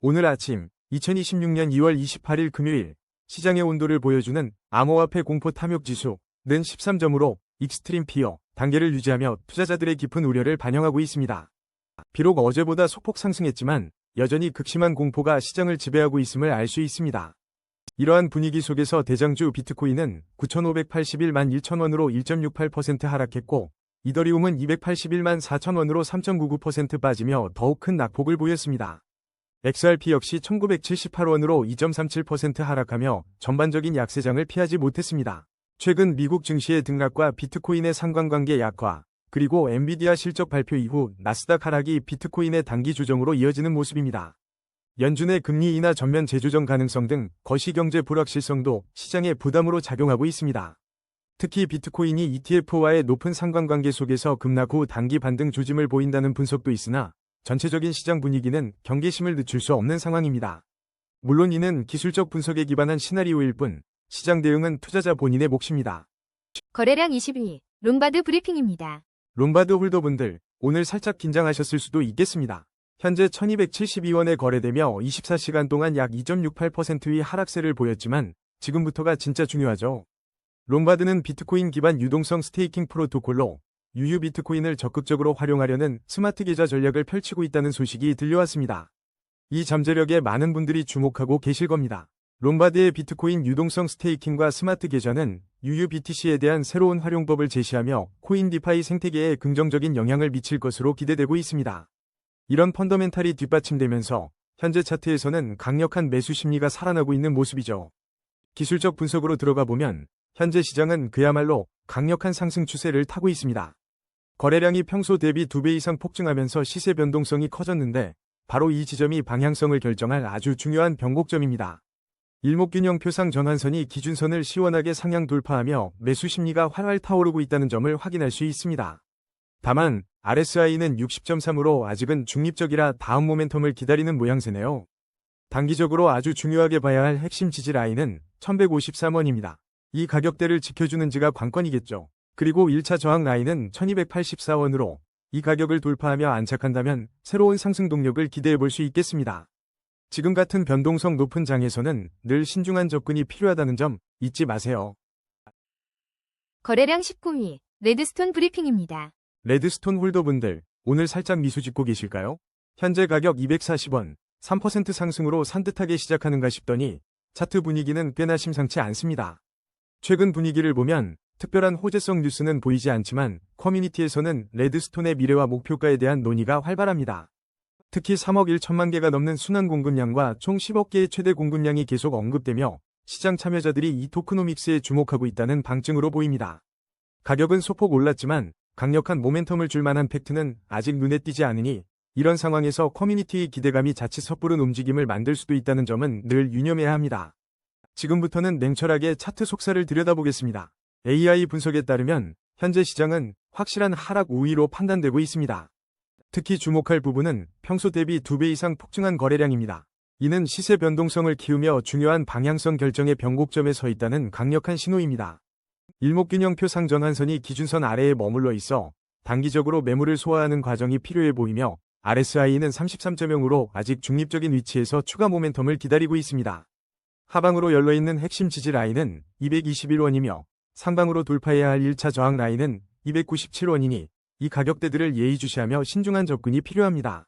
오늘 아침 2026년 2월 28일 금요일 시장의 온도를 보여주는 암호화폐 공포 탐욕 지수는 13점으로 익스트림 피어 단계를 유지하며 투자자들의 깊은 우려를 반영하고 있습니다. 비록 어제보다 소폭 상승했지만 여전히 극심한 공포가 시장을 지배하고 있음을 알 수 있습니다. 이러한 분위기 속에서 대장주 비트코인은 9,581만 1천원으로 1.68% 하락했고 이더리움은 281만 4천원으로 3.99% 빠지며 더욱 큰 낙폭을 보였습니다. XRP 역시 1,978원으로 2.37% 하락하며 전반적인 약세장을 피하지 못했습니다. 최근 미국 증시의 등락과 비트코인의 상관관계 약화, 그리고 엔비디아 실적 발표 이후 나스닥 하락이 비트코인의 단기 조정으로 이어지는 모습입니다. 연준의 금리 인하 전면 재조정 가능성 등 거시경제 불확실성도 시장의 부담으로 작용하고 있습니다. 특히 비트코인이 ETF와의 높은 상관관계 속에서 급락 후 단기 반등 조짐을 보인다는 분석도 있으나 전체적인 시장 분위기는 경계심을 늦출 수 없는 상황입니다. 물론 이는 기술적 분석에 기반한 시나리오일 뿐 시장 대응은 투자자 본인의 몫입니다. 거래량 22, 롬바드 브리핑입니다. 롬바드 홀더분들, 오늘 살짝 긴장하셨을 수도 있겠습니다. 현재 1272원에 거래되며 24시간 동안 약 2.68%의 하락세를 보였지만 지금부터가 진짜 중요하죠. 롬바드는 비트코인 기반 유동성 스테이킹 프로토콜로 유유 비트코인을 적극적으로 활용하려는 스마트 계좌 전략을 펼치고 있다는 소식이 들려왔습니다. 이 잠재력에 많은 분들이 주목하고 계실 겁니다. 롬바드의 비트코인 유동성 스테이킹과 스마트 계좌는 유유 BTC에 대한 새로운 활용법을 제시하며 코인 디파이 생태계에 긍정적인 영향을 미칠 것으로 기대되고 있습니다. 이런 펀더멘탈이 뒷받침되면서 현재 차트에서는 강력한 매수 심리가 살아나고 있는 모습이죠. 기술적 분석으로 들어가 보면 현재 시장은 그야말로 강력한 상승 추세를 타고 있습니다. 거래량이 평소 대비 2배 이상 폭증하면서 시세 변동성이 커졌는데 바로 이 지점이 방향성을 결정할 아주 중요한 변곡점입니다. 일목균형 표상 전환선이 기준선을 시원하게 상향 돌파하며 매수 심리가 활활 타오르고 있다는 점을 확인할 수 있습니다. 다만 RSI는 60.3으로 아직은 중립적이라 다음 모멘텀을 기다리는 모양새네요. 단기적으로 아주 중요하게 봐야 할 핵심 지지 라인은 1153원입니다. 이 가격대를 지켜주는지가 관건이겠죠. 그리고 1차 저항 라인은 1284원으로 이 가격을 돌파하며 안착한다면 새로운 상승 동력을 기대해 볼 수 있겠습니다. 지금 같은 변동성 높은 장에서는 늘 신중한 접근이 필요하다는 점 잊지 마세요. 거래량 19위, 레드스톤 브리핑입니다. 레드스톤 홀더분들, 오늘 살짝 미소 짓고 계실까요? 현재 가격 240원, 3% 상승으로 산뜻하게 시작하는가 싶더니 차트 분위기는 꽤나 심상치 않습니다. 최근 분위기를 보면 특별한 호재성 뉴스는 보이지 않지만 커뮤니티에서는 레드스톤의 미래와 목표가에 대한 논의가 활발합니다. 특히 3억 1천만 개가 넘는 순환 공급량과 총 10억 개의 최대 공급량이 계속 언급되며 시장 참여자들이 이 토크노믹스에 주목하고 있다는 방증으로 보입니다. 가격은 소폭 올랐지만 강력한 모멘텀을 줄 만한 팩트는 아직 눈에 띄지 않으니 이런 상황에서 커뮤니티의 기대감이 자칫 섣부른 움직임을 만들 수도 있다는 점은 늘 유념해야 합니다. 지금부터는 냉철하게 차트 속살을 들여다보겠습니다. AI 분석에 따르면 현재 시장은 확실한 하락 우위로 판단되고 있습니다. 특히 주목할 부분은 평소 대비 2배 이상 폭증한 거래량입니다. 이는 시세 변동성을 키우며 중요한 방향성 결정의 변곡점에 서 있다는 강력한 신호입니다. 일목균형 표상 전환선이 기준선 아래에 머물러 있어 단기적으로 매물을 소화하는 과정이 필요해 보이며 RSI는 33.0으로 아직 중립적인 위치에서 추가 모멘텀을 기다리고 있습니다. 하방으로 열려있는 핵심 지지 라인은 221원이며 상방으로 돌파해야 할 1차 저항 라인은 297원이니 이 가격대들을 예의주시하며 신중한 접근이 필요합니다.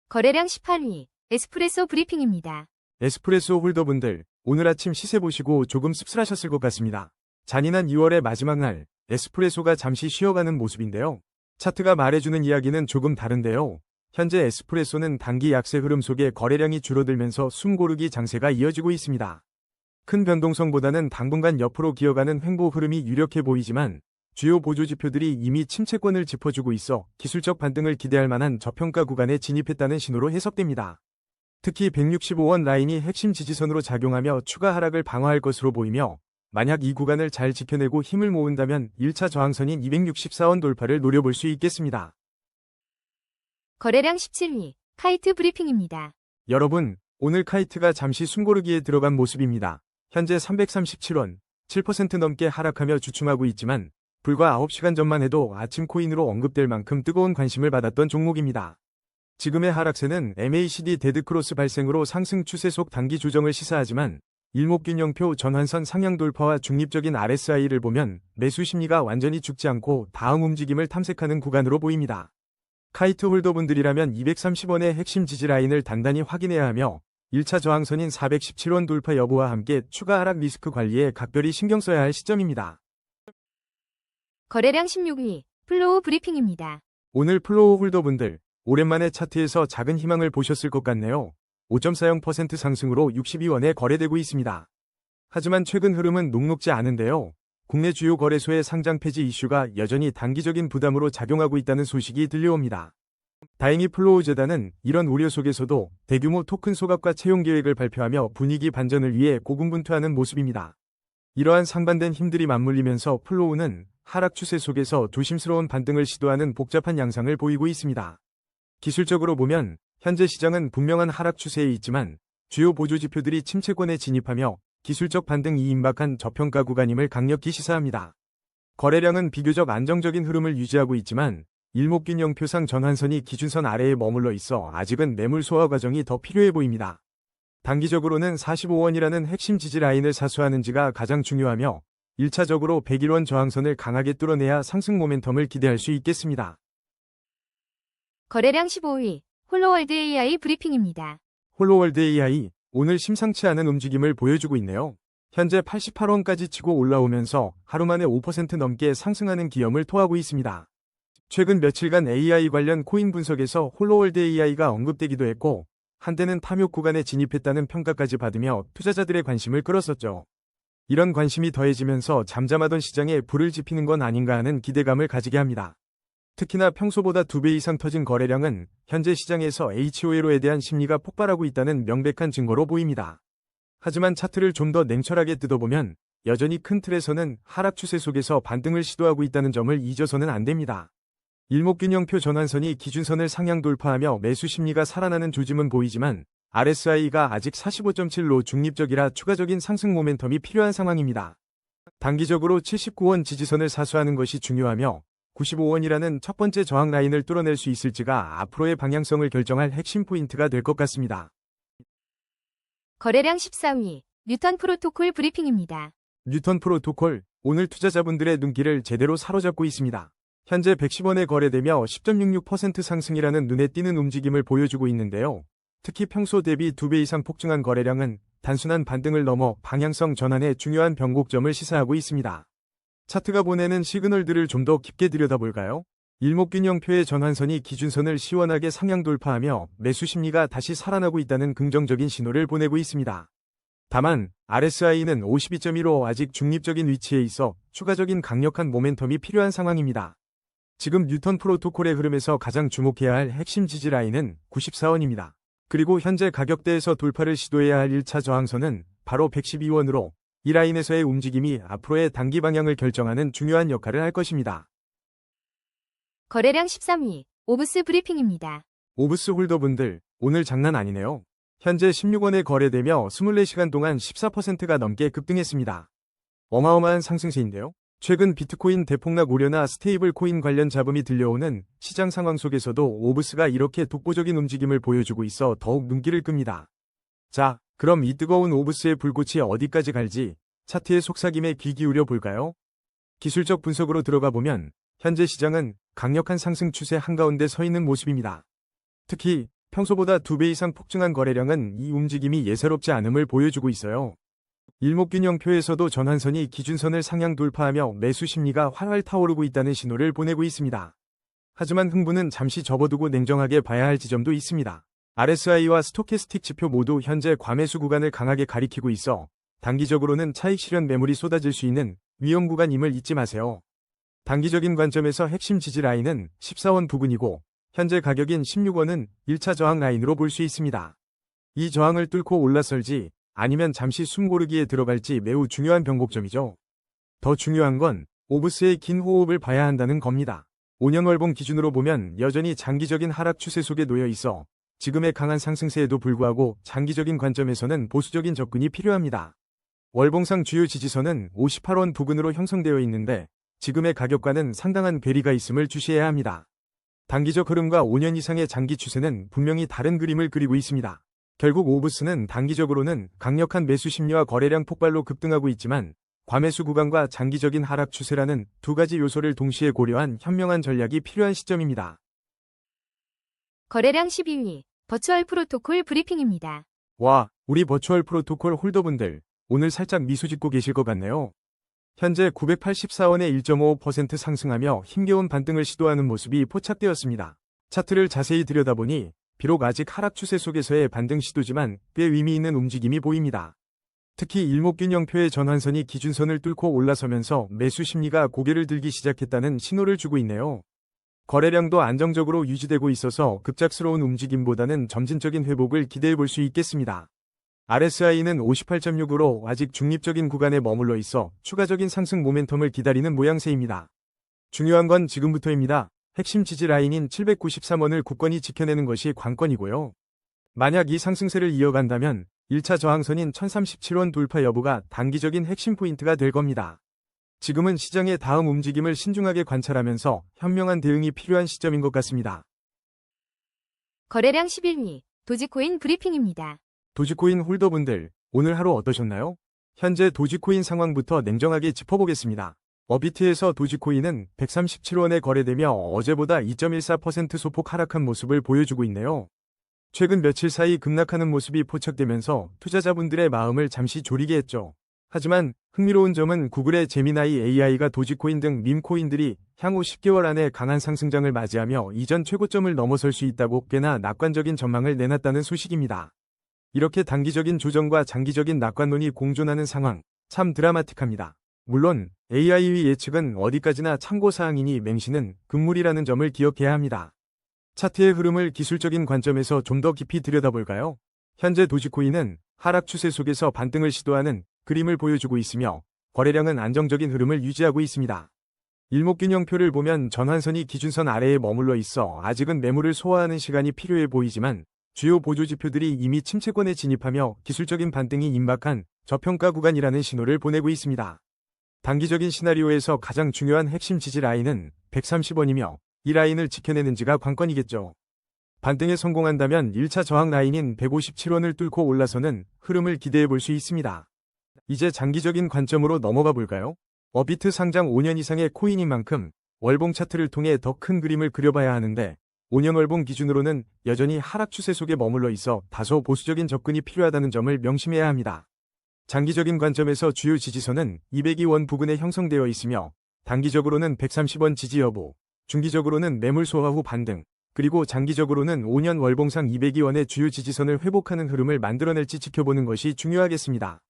거래량 18위, 에스프레소 브리핑입니다. 에스프레소 홀더분들, 오늘 아침 시세 보시고 조금 씁쓸하셨을 것 같습니다. 잔인한 2월의 마지막 날, 에스프레소가 잠시 쉬어가는 모습인데요. 차트가 말해주는 이야기는 조금 다른데요. 현재 에스프레소는 단기 약세 흐름 속에 거래량이 줄어들면서 숨고르기 장세가 이어지고 있습니다. 큰 변동성보다는 당분간 옆으로 기어가는 횡보 흐름이 유력해 보이지만 주요 보조지표들이 이미 침체권을 짚어주고 있어 기술적 반등을 기대할 만한 저평가 구간에 진입했다는 신호로 해석됩니다. 특히 165원 라인이 핵심 지지선으로 작용하며 추가 하락을 방어할 것으로 보이며 만약 이 구간을 잘 지켜내고 힘을 모은다면 1차 저항선인 264원 돌파를 노려볼 수 있겠습니다. 거래량 17위, 카이트 브리핑입니다. 여러분, 오늘 카이트가 잠시 숨고르기에 들어간 모습입니다. 현재 337원, 7% 넘게 하락하며 주춤하고 있지만 불과 9시간 전만 해도 아침 코인으로 언급될 만큼 뜨거운 관심을 받았던 종목입니다. 지금의 하락세는 MACD 데드크로스 발생으로 상승 추세속 단기 조정을 시사하지만 일목균형표 전환선 상향 돌파와 중립적인 RSI를 보면 매수 심리가 완전히 죽지 않고 다음 움직임을 탐색하는 구간으로 보입니다. 카이트 홀더분들이라면 230원의 핵심 지지 라인을 단단히 확인해야 하며 1차 저항선인 417원 돌파 여부와 함께 추가 하락 리스크 관리에 각별히 신경 써야 할 시점입니다. 거래량 16위, 플로우 브리핑입니다. 오늘 플로우 홀더분들, 오랜만에 차트에서 작은 희망을 보셨을 것 같네요. 5.40% 상승으로 62원에 거래되고 있습니다. 하지만 최근 흐름은 녹록지 않은데요. 국내 주요 거래소의 상장 폐지 이슈가 여전히 단기적인 부담으로 작용하고 있다는 소식이 들려옵니다. 다행히 플로우 재단은 이런 우려 속에서도 대규모 토큰 소각과 채용 계획을 발표하며 분위기 반전을 위해 고군분투하는 모습입니다. 이러한 상반된 힘들이 맞물리면서 플로우는 하락 추세 속에서 조심스러운 반등을 시도하는 복잡한 양상을 보이고 있습니다. 기술적으로 보면 현재 시장은 분명한 하락 추세에 있지만 주요 보조 지표들이 침체권에 진입하며 기술적 반등이 임박한 저평가 구간임을 강력히 시사합니다. 거래량은 비교적 안정적인 흐름을 유지하고 있지만 일목균형표상 전환선이 기준선 아래에 머물러 있어 아직은 매물 소화 과정이 더 필요해 보입니다. 단기적으로는 45원이라는 핵심 지지 라인을 사수하는지가 가장 중요하며 1차적으로 101원 저항선을 강하게 뚫어내야 상승 모멘텀을 기대할 수 있겠습니다. 거래량 15위, 홀로월드 AI 브리핑입니다. 홀로월드 AI, 오늘 심상치 않은 움직임을 보여주고 있네요. 현재 88원까지 치고 올라오면서 하루 만에 5% 넘게 상승하는 기염을 토하고 있습니다. 최근 며칠간 AI 관련 코인 분석에서 홀로월드 AI가 언급되기도 했고 한때는 탐욕 구간에 진입했다는 평가까지 받으며 투자자들의 관심을 끌었었죠. 이런 관심이 더해지면서 잠잠하던 시장에 불을 지피는 건 아닌가 하는 기대감을 가지게 합니다. 특히나 평소보다 2배 이상 터진 거래량은 현재 시장에서 HOLO에 대한 심리가 폭발하고 있다는 명백한 증거로 보입니다. 하지만 차트를 좀 더 냉철하게 뜯어보면 여전히 큰 틀에서는 하락 추세 속에서 반등을 시도하고 있다는 점을 잊어서는 안 됩니다. 일목균형표 전환선이 기준선을 상향 돌파하며 매수 심리가 살아나는 조짐은 보이지만 RSI가 아직 45.7로 중립적이라 추가적인 상승 모멘텀이 필요한 상황입니다. 단기적으로 79원 지지선을 사수하는 것이 중요하며 95원이라는 첫 번째 저항 라인을 뚫어낼 수 있을지가 앞으로의 방향성을 결정할 핵심 포인트가 될 것 같습니다. 거래량 14위, 뉴턴 프로토콜 브리핑입니다. 뉴턴 프로토콜, 오늘 투자자분들의 눈길을 제대로 사로잡고 있습니다. 현재 110원에 거래되며 10.66% 상승이라는 눈에 띄는 움직임을 보여주고 있는데요. 특히 평소 대비 2배 이상 폭증한 거래량은 단순한 반등을 넘어 방향성 전환의 중요한 변곡점을 시사하고 있습니다. 차트가 보내는 시그널들을 좀 더 깊게 들여다볼까요? 일목균형표의 전환선이 기준선을 시원하게 상향 돌파하며 매수 심리가 다시 살아나고 있다는 긍정적인 신호를 보내고 있습니다. 다만 RSI는 52.15 아직 중립적인 위치에 있어 추가적인 강력한 모멘텀이 필요한 상황입니다. 지금 뉴턴 프로토콜의 흐름에서 가장 주목해야 할 핵심 지지 라인은 94원입니다. 그리고 현재 가격대에서 돌파를 시도해야 할 1차 저항선은 바로 112원으로 이 라인에서의 움직임이 앞으로의 단기 방향을 결정하는 중요한 역할을 할 것입니다. 거래량 13위, 오브스 브리핑입니다. 오브스 홀더분들, 오늘 장난 아니네요. 현재 16원에 거래되며 24시간 동안 14%가 넘게 급등했습니다. 어마어마한 상승세인데요. 최근 비트코인 대폭락 우려나 스테이블 코인 관련 잡음이 들려오는 시장 상황 속에서도 오브스가 이렇게 독보적인 움직임을 보여주고 있어 더욱 눈길을 끕니다. 자, 그럼 이 뜨거운 오브스의 불꽃이 어디까지 갈지 차트의 속삭임에 귀 기울여 볼까요? 기술적 분석으로 들어가 보면 현재 시장은 강력한 상승 추세 한가운데 서 있는 모습입니다. 특히 평소보다 2배 이상 폭증한 거래량은 이 움직임이 예사롭지 않음을 보여주고 있어요. 일목균형표에서도 전환선이 기준선을 상향 돌파하며 매수 심리가 활활 타오르고 있다는 신호를 보내고 있습니다. 하지만 흥분은 잠시 접어두고 냉정하게 봐야 할 지점도 있습니다. RSI와 스토캐스틱 지표 모두 현재 과매수 구간을 강하게 가리키고 있어 단기적으로는 차익 실현 매물이 쏟아질 수 있는 위험 구간임을 잊지 마세요. 단기적인 관점에서 핵심 지지 라인은 14원 부근이고 현재 가격인 16원은 1차 저항 라인으로 볼 수 있습니다. 이 저항을 뚫고 올라설지 아니면 잠시 숨고르기에 들어갈지 매우 중요한 변곡점이죠. 더 중요한 건 오브스의 긴 호흡을 봐야 한다는 겁니다. 5년 월봉 기준으로 보면 여전히 장기적인 하락 추세 속에 놓여 있어 지금의 강한 상승세에도 불구하고 장기적인 관점에서는 보수적인 접근이 필요합니다. 월봉상 주요 지지선은 58원 부근으로 형성되어 있는데 지금의 가격과는 상당한 괴리가 있음을 주시해야 합니다. 단기적 흐름과 5년 이상의 장기 추세는 분명히 다른 그림을 그리고 있습니다. 결국 오브스는 단기적으로는 강력한 매수 심리와 거래량 폭발로 급등하고 있지만 과매수 구간과 장기적인 하락 추세라는 두 가지 요소를 동시에 고려한 현명한 전략이 필요한 시점입니다. 거래량 12위, 버추얼 프로토콜 브리핑입니다. 와, 우리 버추얼 프로토콜 홀더분들, 오늘 살짝 미소 짓고 계실 것 같네요. 현재 984원에 1.5% 상승하며 힘겨운 반등을 시도하는 모습이 포착되었습니다. 차트를 자세히 들여다보니 비록 아직 하락 추세 속에서의 반등 시도지만 꽤 의미 있는 움직임이 보입니다. 특히 일목균형표의 전환선이 기준선을 뚫고 올라서면서 매수 심리가 고개를 들기 시작했다는 신호를 주고 있네요. 거래량도 안정적으로 유지되고 있어서 급작스러운 움직임보다는 점진적인 회복을 기대해 볼 수 있겠습니다. RSI는 58.6으로 아직 중립적인 구간에 머물러 있어 추가적인 상승 모멘텀을 기다리는 모양새입니다. 중요한 건 지금부터입니다. 핵심 지지 라인인 793원을 굳건히 지켜내는 것이 관건이고요. 만약 이 상승세를 이어간다면 1차 저항선인 1037원 돌파 여부가 단기적인 핵심 포인트가 될 겁니다. 지금은 시장의 다음 움직임을 신중하게 관찰하면서 현명한 대응이 필요한 시점인 것 같습니다. 거래량 11위, 도지코인 브리핑입니다. 도지코인 홀더분들, 오늘 하루 어떠셨나요? 현재 도지코인 상황부터 냉정하게 짚어보겠습니다. 어비트에서 도지코인은 137원에 거래되며 어제보다 2.14% 소폭 하락한 모습을 보여주고 있네요. 최근 며칠 사이 급락하는 모습이 포착되면서 투자자분들의 마음을 잠시 졸이게 했죠. 하지만 흥미로운 점은 구글의 제미나이 AI가 도지코인 등 밈코인들이 향후 10개월 안에 강한 상승장을 맞이하며 이전 최고점을 넘어설 수 있다고 꽤나 낙관적인 전망을 내놨다는 소식입니다. 이렇게 단기적인 조정과 장기적인 낙관론이 공존하는 상황, 참 드라마틱합니다. 물론 AI의 예측은 어디까지나 참고사항이니 맹신은 금물이라는 점을 기억해야 합니다. 차트의 흐름을 기술적인 관점에서 좀 더 깊이 들여다볼까요? 현재 도지코인은 하락 추세 속에서 반등을 시도하는 그림을 보여주고 있으며 거래량은 안정적인 흐름을 유지하고 있습니다. 일목균형표를 보면 전환선이 기준선 아래에 머물러 있어 아직은 매물을 소화하는 시간이 필요해 보이지만 주요 보조지표들이 이미 침체권에 진입하며 기술적인 반등이 임박한 저평가 구간이라는 신호를 보내고 있습니다. 단기적인 시나리오에서 가장 중요한 핵심 지지 라인은 130원이며 이 라인을 지켜내는지가 관건이겠죠. 반등에 성공한다면 1차 저항 라인인 157원을 뚫고 올라서는 흐름을 기대해 볼 수 있습니다. 이제 장기적인 관점으로 넘어가 볼까요? 어비트 상장 5년 이상의 코인인 만큼 월봉 차트를 통해 더 큰 그림을 그려봐야 하는데 5년 월봉 기준으로는 여전히 하락 추세 속에 머물러 있어 다소 보수적인 접근이 필요하다는 점을 명심해야 합니다. 장기적인 관점에서 주요 지지선은 202원 부근에 형성되어 있으며 단기적으로는 130원 지지 여부, 중기적으로는 매물 소화 후 반등, 그리고 장기적으로는 5년 월봉상 202원의 주요 지지선을 회복하는 흐름을 만들어낼지 지켜보는 것이 중요하겠습니다.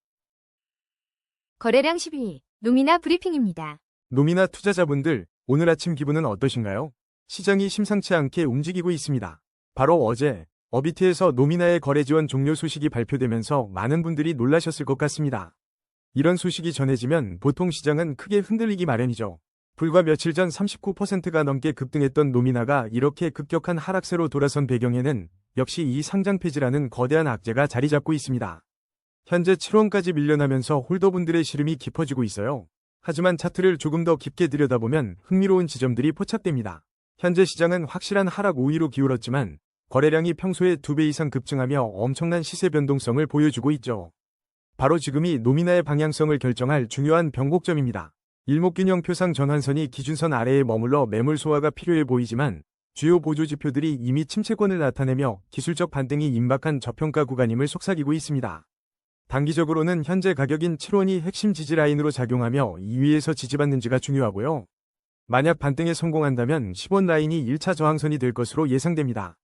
거래량 12위, 루미나 브리핑입니다. 루미나 투자자분들, 오늘 아침 기분은 어떠신가요? 시장이 심상치 않게 움직이고 있습니다. 바로 어제 어비트에서 루미나의 거래 지원 종료 소식이 발표되면서 많은 분들이 놀라셨을 것 같습니다. 이런 소식이 전해지면 보통 시장은 크게 흔들리기 마련이죠. 불과 며칠 전 39%가 넘게 급등했던 루미나가 이렇게 급격한 하락세로 돌아선 배경에는 역시 이 상장 폐지라는 거대한 악재가 자리 잡고 있습니다. 현재 7원까지 밀려나면서 홀더분들의 시름이 깊어지고 있어요. 하지만 차트를 조금 더 깊게 들여다보면 흥미로운 지점들이 포착됩니다. 현재 시장은 확실한 하락 우위로 기울었지만 거래량이 평소의 2배 이상 급증하며 엄청난 시세 변동성을 보여주고 있죠. 바로 지금이 루미나의 방향성을 결정할 중요한 변곡점입니다. 일목균형표상 전환선이 기준선 아래에 머물러 매물 소화가 필요해 보이지만 주요 보조지표들이 이미 침체권을 나타내며 기술적 반등이 임박한 저평가 구간임을 속삭이고 있습니다. 단기적으로는 현재 가격인 7원이 핵심 지지 라인으로 작용하며 이 위에서 지지받는지가 중요하고요. 만약 반등에 성공한다면 10원 라인이 1차 저항선이 될 것으로 예상됩니다.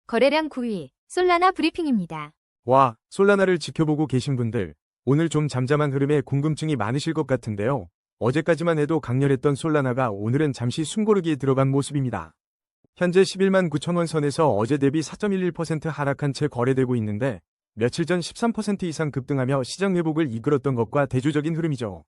거래량 9위, 솔라나 브리핑입니다. 와, 솔라나를 지켜보고 계신 분들, 오늘 좀 잠잠한 흐름에 궁금증이 많으실 것 같은데요. 어제까지만 해도 강렬했던 솔라나가 오늘은 잠시 숨고르기에 들어간 모습입니다. 현재 11만 9천원 선에서 어제 대비 4.11% 하락한 채 거래되고 있는데 며칠 전 13% 이상 급등하며 시장 회복을 이끌었던 것과 대조적인 흐름이죠.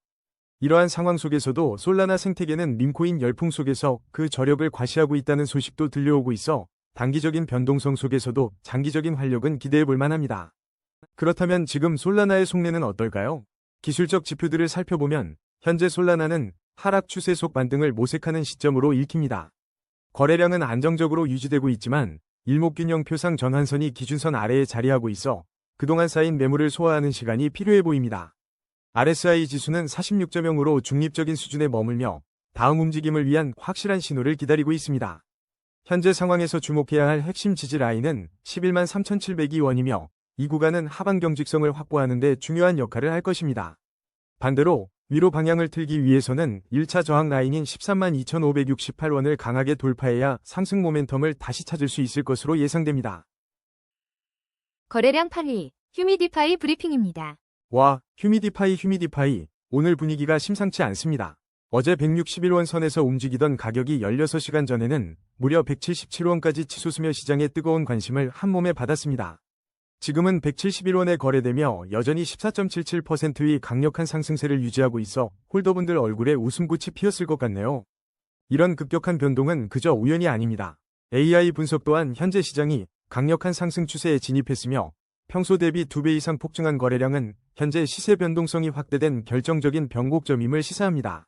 이러한 상황 속에서도 솔라나 생태계는 밈코인 열풍 속에서 그 저력을 과시하고 있다는 소식도 들려오고 있어 단기적인 변동성 속에서도 장기적인 활력은 기대해 볼 만합니다. 그렇다면 지금 솔라나의 속내는 어떨까요? 기술적 지표들을 살펴보면 현재 솔라나는 하락 추세 속 반등을 모색하는 시점으로 읽힙니다. 거래량은 안정적으로 유지되고 있지만 일목균형표상 전환선이 기준선 아래에 자리하고 있어 그동안 쌓인 매물을 소화하는 시간이 필요해 보입니다. RSI 지수는 46.0으로 중립적인 수준에 머물며 다음 움직임을 위한 확실한 신호를 기다리고 있습니다. 현재 상황에서 주목해야 할 핵심 지지 라인은 11만 3,702원이며 이 구간은 하방 경직성을 확보하는 데 중요한 역할을 할 것입니다. 반대로 위로 방향을 틀기 위해서는 1차 저항 라인인 13만 2,568원을 강하게 돌파해야 상승 모멘텀을 다시 찾을 수 있을 것으로 예상됩니다. 거래량 8위, 휴미디파이 브리핑입니다. 와, 휴미디파이. 오늘 분위기가 심상치 않습니다. 어제 161원 선에서 움직이던 가격이 16시간 전에는 무려 177원까지 치솟으며 시장의 뜨거운 관심을 한몸에 받았습니다. 지금은 171원에 거래되며 여전히 14.77%의 강력한 상승세를 유지하고 있어 홀더분들 얼굴에 웃음꽃이 피었을 것 같네요. 이런 급격한 변동은 그저 우연이 아닙니다. AI 분석 또한 현재 시장이 강력한 상승 추세에 진입했으며 평소 대비 2배 이상 폭증한 거래량은 현재 시세 변동성이 확대된 결정적인 변곡점임을 시사합니다.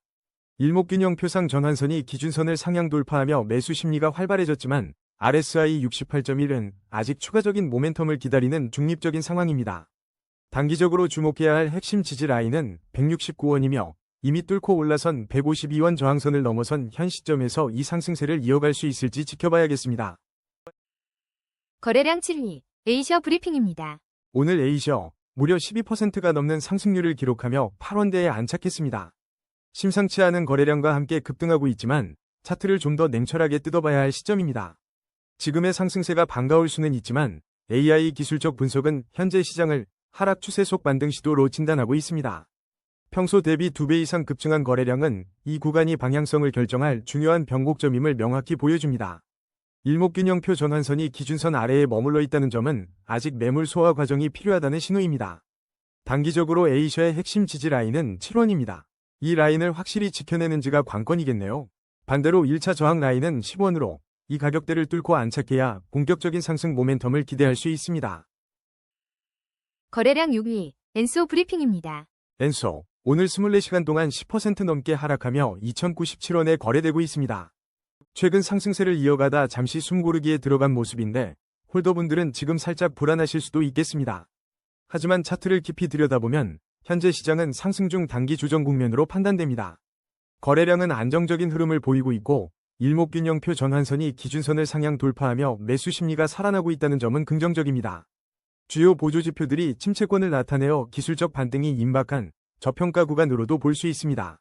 일목균형표상 전환선이 기준선을 상향 돌파하며 매수 심리가 활발해졌지만 RSI 68.1은 아직 추가적인 모멘텀을 기다리는 중립적인 상황입니다. 단기적으로 주목해야 할 핵심 지지 라인은 169원이며 이미 뚫고 올라선 152원 저항선을 넘어선 현 시점에서 이 상승세를 이어갈 수 있을지 지켜봐야겠습니다. 거래량 7위, 에이셔 브리핑입니다. 오늘 에이셔 무려 12%가 넘는 상승률을 기록하며 8원대에 안착했습니다. 심상치 않은 거래량과 함께 급등하고 있지만 차트를 좀 더 냉철하게 뜯어봐야 할 시점입니다. 지금의 상승세가 반가울 수는 있지만 AI 기술적 분석은 현재 시장을 하락 추세 속 반등 시도로 진단하고 있습니다. 평소 대비 2배 이상 급증한 거래량은 이 구간이 방향성을 결정할 중요한 변곡점임을 명확히 보여줍니다. 일목균형표 전환선이 기준선 아래에 머물러 있다는 점은 아직 매물 소화 과정이 필요하다는 신호입니다. 단기적으로 에이셔의 핵심 지지 라인은 7원입니다. 이 라인을 확실히 지켜내는지가 관건이겠네요. 반대로 1차 저항 라인은 10원으로 이 가격대를 뚫고 안착해야 본격적인 상승 모멘텀을 기대할 수 있습니다. 거래량 6위, 엔소 브리핑입니다. 엔소, 오늘 24시간 동안 10% 넘게 하락하며 2,097원에 거래되고 있습니다. 최근 상승세를 이어가다 잠시 숨고르기에 들어간 모습인데 홀더분들은 지금 살짝 불안하실 수도 있겠습니다. 하지만 차트를 깊이 들여다보면 현재 시장은 상승 중 단기 조정 국면으로 판단됩니다. 거래량은 안정적인 흐름을 보이고 있고 일목균형표 전환선이 기준선을 상향 돌파하며 매수 심리가 살아나고 있다는 점은 긍정적입니다. 주요 보조지표들이 침체권을 나타내어 기술적 반등이 임박한 저평가 구간으로도 볼 수 있습니다.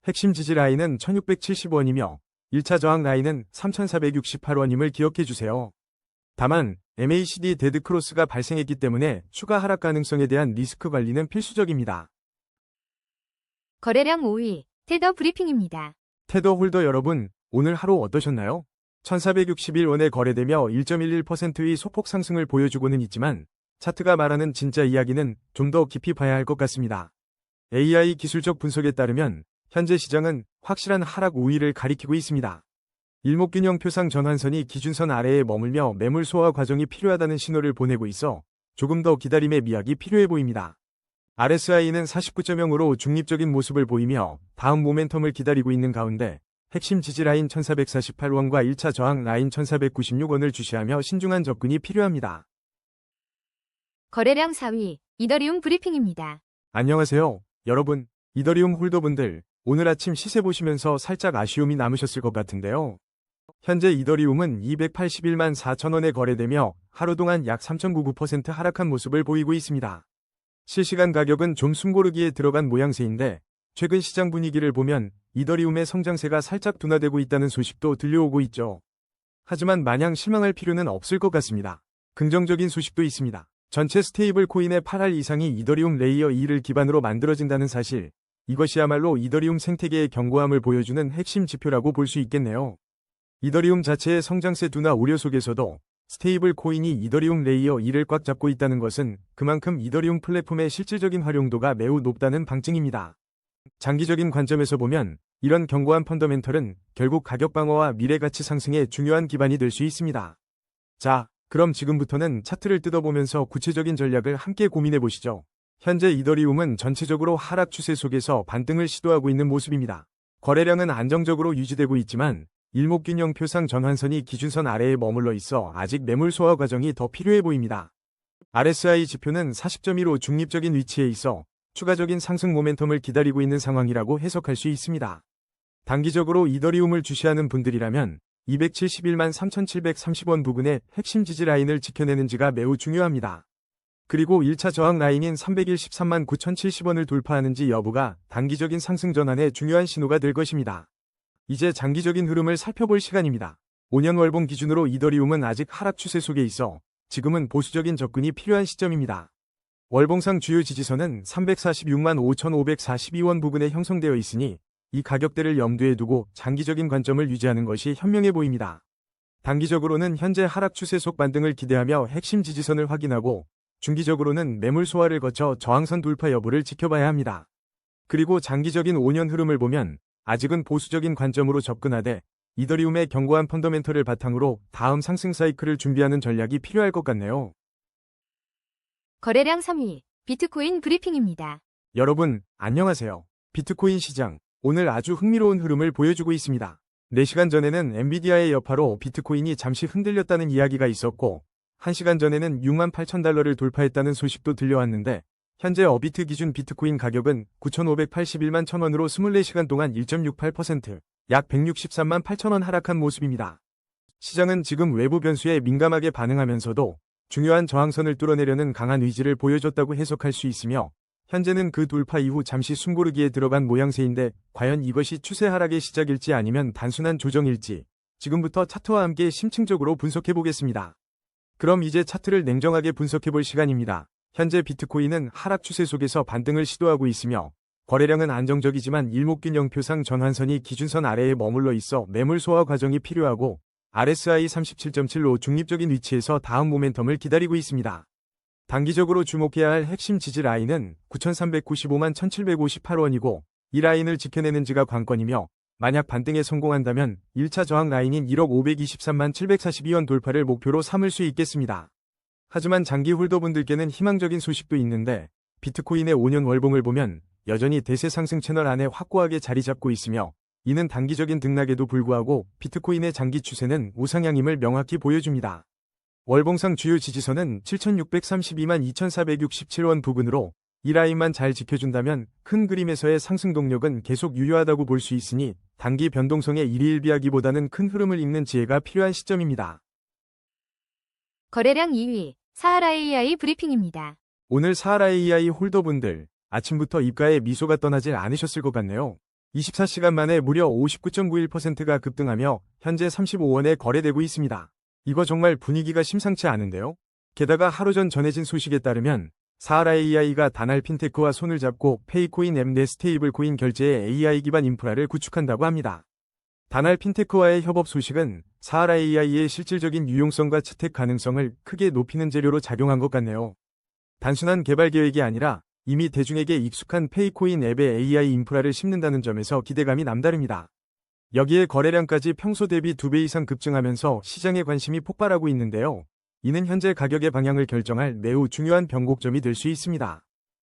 핵심 지지 라인은 1670원이며 1차 저항 라인은 3468원임을 기억해주세요. 다만 MACD 데드크로스가 발생했기 때문에 추가 하락 가능성에 대한 리스크 관리는 필수적입니다. 거래량 5위, 테더 브리핑입니다. 테더 홀더 여러분, 오늘 하루 어떠셨나요? 1461원에 거래되며 1.11%의 소폭 상승을 보여주고는 있지만 차트가 말하는 진짜 이야기는 좀 더 깊이 봐야 할 것 같습니다. AI 기술적 분석에 따르면 현재 시장은 확실한 하락 우위를 가리키고 있습니다. 일목균형표상 전환선이 기준선 아래에 머물며 매물 소화 과정이 필요하다는 신호를 보내고 있어 조금 더 기다림의 미학이 필요해 보입니다. RSI는 49.0으로 중립적인 모습을 보이며 다음 모멘텀을 기다리고 있는 가운데 핵심 지지 라인 1448원과 1차 저항 라인 1496원을 주시하며 신중한 접근이 필요합니다. 거래량 4위, 이더리움 브리핑입니다. 안녕하세요, 여러분. 이더리움 홀더분들, 오늘 아침 시세 보시면서 살짝 아쉬움이 남으셨을 것 같은데요. 현재 이더리움은 281만 4천원에 거래되며 하루 동안 약 3.99% 하락한 모습을 보이고 있습니다. 실시간 가격은 좀 숨고르기에 들어간 모양새인데 최근 시장 분위기를 보면 이더리움의 성장세가 살짝 둔화되고 있다는 소식도 들려오고 있죠. 하지만 마냥 실망할 필요는 없을 것 같습니다. 긍정적인 소식도 있습니다. 전체 스테이블 코인의 8할 이상이 이더리움 레이어 2를 기반으로 만들어진다는 사실, 이것이야말로 이더리움 생태계의 견고함을 보여주는 핵심 지표라고 볼 수 있겠네요. 이더리움 자체의 성장세 둔화 우려 속에서도 스테이블 코인이 이더리움 레이어 2를 꽉 잡고 있다는 것은 그만큼 이더리움 플랫폼의 실질적인 활용도가 매우 높다는 방증입니다. 장기적인 관점에서 보면 이런 견고한 펀더멘털은 결국 가격 방어와 미래 가치 상승의 중요한 기반이 될 수 있습니다. 자, 그럼 지금부터는 차트를 뜯어보면서 구체적인 전략을 함께 고민해 보시죠. 현재 이더리움은 전체적으로 하락 추세 속에서 반등을 시도하고 있는 모습입니다. 거래량은 안정적으로 유지되고 있지만 일목균형표상 전환선이 기준선 아래에 머물러 있어 아직 매물 소화 과정이 더 필요해 보입니다. RSI 지표는 40.15 중립적인 위치에 있어 추가적인 상승 모멘텀을 기다리고 있는 상황이라고 해석할 수 있습니다. 단기적으로 이더리움을 주시하는 분들이라면 271만 3,730원 부근의 핵심 지지 라인을 지켜내는지가 매우 중요합니다. 그리고 1차 저항 라인인 313만 9,070원을 돌파하는지 여부가 단기적인 상승 전환의 중요한 신호가 될 것입니다. 이제 장기적인 흐름을 살펴볼 시간입니다. 5년 월봉 기준으로 이더리움은 아직 하락 추세 속에 있어 지금은 보수적인 접근이 필요한 시점입니다. 월봉상 주요 지지선은 346만 5,542원 부근에 형성되어 있으니 이 가격대를 염두에 두고 장기적인 관점을 유지하는 것이 현명해 보입니다. 단기적으로는 현재 하락 추세 속 반등을 기대하며 핵심 지지선을 확인하고 중기적으로는 매물 소화를 거쳐 저항선 돌파 여부를 지켜봐야 합니다. 그리고 장기적인 5년 흐름을 보면 아직은 보수적인 관점으로 접근하되 이더리움의 견고한 펀더멘털을 바탕으로 다음 상승 사이클을 준비하는 전략이 필요할 것 같네요. 거래량 3위, 비트코인 브리핑입니다. 여러분, 안녕하세요. 비트코인 시장, 오늘 아주 흥미로운 흐름을 보여주고 있습니다. 4시간 전에는 엔비디아의 여파로 비트코인이 잠시 흔들렸다는 이야기가 있었고 1시간 전에는 68,000달러를 돌파했다는 소식도 들려왔는데 현재 어비트 기준 비트코인 가격은 9,581만 1,000원으로 24시간 동안 1.68%, 약 163만 8,000원 하락한 모습입니다. 시장은 지금 외부 변수에 민감하게 반응하면서도 중요한 저항선을 뚫어내려는 강한 의지를 보여줬다고 해석할 수 있으며 현재는 그 돌파 이후 잠시 숨고르기에 들어간 모양새인데 과연 이것이 추세 하락의 시작일지 아니면 단순한 조정일지 지금부터 차트와 함께 심층적으로 분석해 보겠습니다. 그럼 이제 차트를 냉정하게 분석해 볼 시간입니다. 현재 비트코인은 하락 추세 속에서 반등을 시도하고 있으며 거래량은 안정적이지만 일목균형표상 전환선이 기준선 아래에 머물러 있어 매물 소화 과정이 필요하고 RSI 37.75 중립적인 위치에서 다음 모멘텀을 기다리고 있습니다. 단기적으로 주목해야 할 핵심 지지 라인은 9,395만 1,758원이고 이 라인을 지켜내는지가 관건이며 만약 반등에 성공한다면 1차 저항 라인인 1억 523만 742원 돌파를 목표로 삼을 수 있겠습니다. 하지만 장기 홀더분들께는 희망적인 소식도 있는데 비트코인의 5년 월봉을 보면 여전히 대세 상승 채널 안에 확고하게 자리 잡고 있으며 이는 단기적인 등락에도 불구하고 비트코인의 장기 추세는 우상향임을 명확히 보여줍니다. 월봉상 주요 지지선은 7,632만 2,467원 부근으로 이 라인만 잘 지켜준다면 큰 그림에서의 상승 동력은 계속 유효하다고 볼 수 있으니 단기 변동성에 일희일비하기보다는 큰 흐름을 잇는 지혜가 필요한 시점입니다. 거래량 2위, 사하라 AI 브리핑입니다. 오늘 사하라 AI 홀더분들 아침부터 입가에 미소가 떠나질 않으셨을 것 같네요. 24시간 만에 무려 59.91%가 급등하며 현재 35원에 거래되고 있습니다. 이거 정말 분위기가 심상치 않은데요. 게다가 하루 전 전해진 소식에 따르면 사하라 AI가 다날 핀테크와 손을 잡고 페이코인 앱 내 스테이블 코인 결제의 AI 기반 인프라를 구축한다고 합니다. 다날 핀테크와의 협업 소식은 사하라 AI의 실질적인 유용성과 채택 가능성을 크게 높이는 재료로 작용한 것 같네요. 단순한 개발 계획이 아니라 이미 대중에게 익숙한 페이코인 앱에 AI 인프라를 심는다는 점에서 기대감이 남다릅니다. 여기에 거래량까지 평소 대비 2배 이상 급증하면서 시장의 관심이 폭발하고 있는데요. 이는 현재 가격의 방향을 결정할 매우 중요한 변곡점이 될 수 있습니다.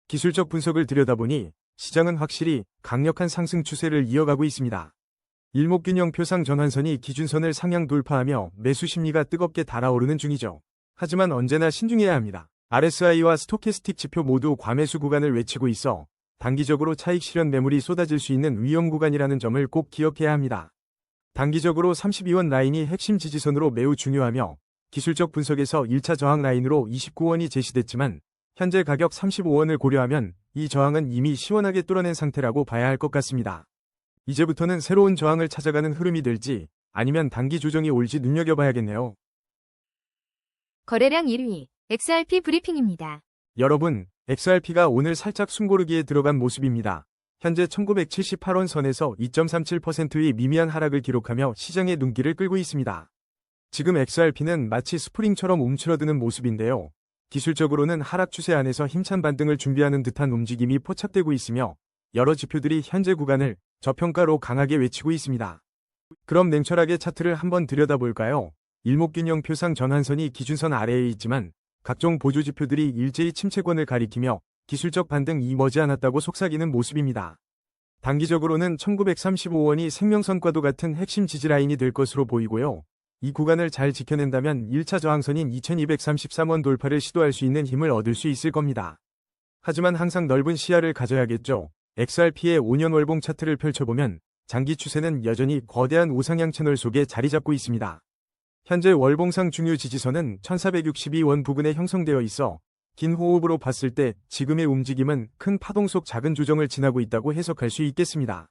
기술적 분석을 들여다보니 시장은 확실히 강력한 상승 추세를 이어가고 있습니다. 일목균형표상 전환선이 기준선을 상향 돌파하며 매수 심리가 뜨겁게 달아오르는 중이죠. 하지만 언제나 신중해야 합니다. RSI와 스토캐스틱 지표 모두 과매수 구간을 외치고 있어 단기적으로 차익 실현 매물이 쏟아질 수 있는 위험 구간이라는 점을 꼭 기억해야 합니다. 단기적으로 32원 라인이 핵심 지지선으로 매우 중요하며 기술적 분석에서 1차 저항 라인으로 29원이 제시됐지만 현재 가격 35원을 고려하면 이 저항은 이미 시원하게 뚫어낸 상태라고 봐야 할 것 같습니다. 이제부터는 새로운 저항을 찾아가는 흐름이 될지 아니면 단기 조정이 올지 눈여겨봐야겠네요. 거래량 1위, XRP 브리핑입니다. 여러분, XRP가 오늘 살짝 숨고르기에 들어간 모습입니다. 현재 1978원 선에서 2.37%의 미미한 하락을 기록하며 시장의 눈길을 끌고 있습니다. 지금 XRP는 마치 스프링처럼 움츠러드는 모습인데요. 기술적으로는 하락 추세 안에서 힘찬 반등을 준비하는 듯한 움직임이 포착되고 있으며 여러 지표들이 현재 구간을 저평가로 강하게 외치고 있습니다. 그럼 냉철하게 차트를 한번 들여다볼까요? 일목균형표상 전환선이 기준선 아래에 있지만 각종 보조 지표들이 일제히 침체권을 가리키며 기술적 반등이 머지않았다고 속삭이는 모습입니다. 단기적으로는 1935원이 생명선과도 같은 핵심 지지라인이 될 것으로 보이고요. 이 구간을 잘 지켜낸다면 1차 저항선인 2233원 돌파를 시도할 수 있는 힘을 얻을 수 있을 겁니다. 하지만 항상 넓은 시야를 가져야겠죠. XRP의 5년 월봉 차트를 펼쳐보면 장기 추세는 여전히 거대한 우상향 채널 속에 자리 잡고 있습니다. 현재 월봉상 중요 지지선은 1462원 부근에 형성되어 있어 긴 호흡으로 봤을 때 지금의 움직임은 큰 파동 속 작은 조정을 지나고 있다고 해석할 수 있겠습니다.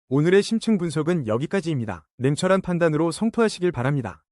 오늘의 심층 분석은 여기까지입니다. 냉철한 판단으로 성토하시길 바랍니다.